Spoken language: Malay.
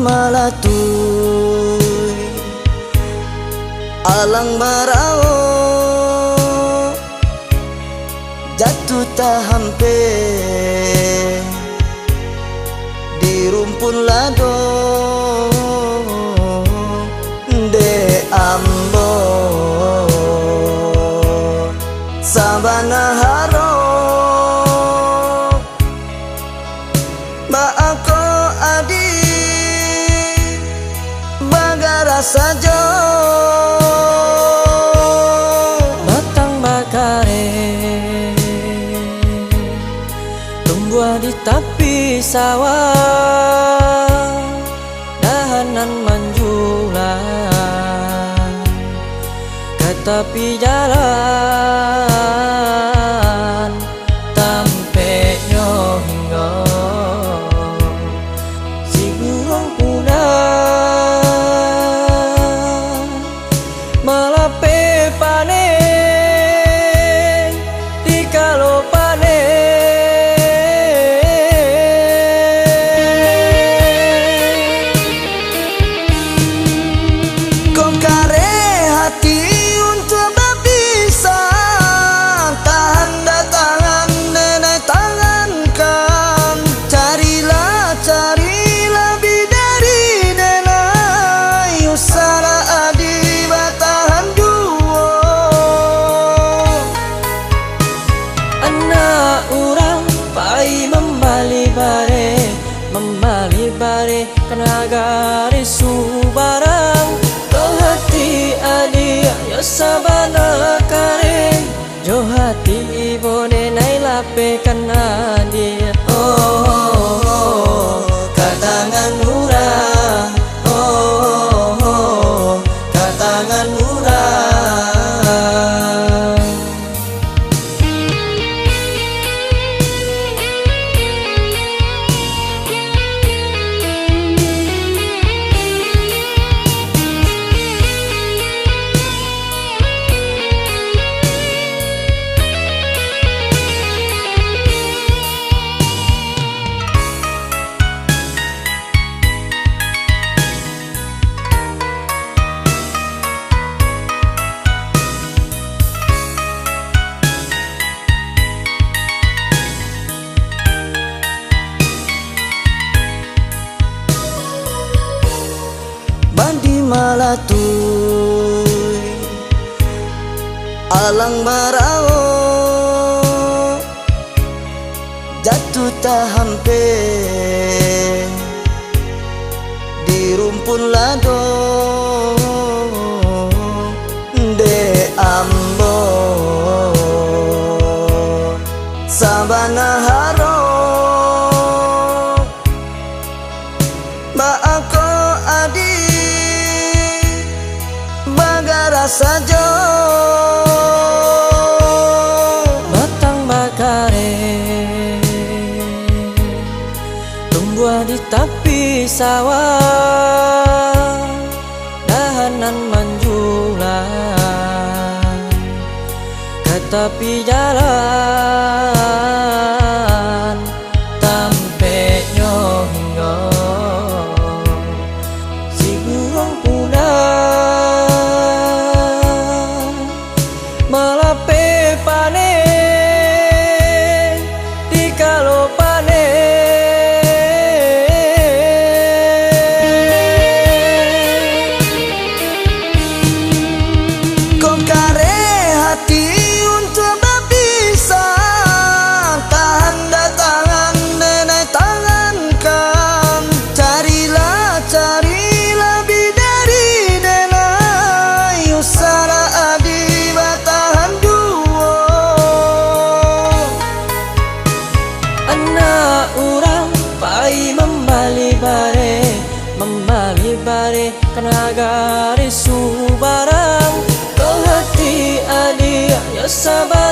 malatui alang barao jatuh tak hampe di rumpun lado de ambo sabana haro ba ako adi bagara saja batang bakare tumbuh di tepi sawah dahanan manjulang ke tepi jalan tampe hingga si burung punah malape panen di kalau membali bare kenagari subarang toh hati adi ya sabana kare jo hati ibone nai lape kana dia katangan murah katangan murah bandi malatui alang barao jatuh tak hampe di rumpun lado de ambo sabana haro ba ako adi bagara saja batang bakare tumbuh di tepi sawah dahanan manjulang ke tepi jalan tampe hingga si burung punah malape panen di kalau kau kare hati untuk berpisah tanda tangan nenek tangankan carilah bidari denai usara adi batahan duo anak orang pai membali bare kenagari subarang toh hati adi ya sabar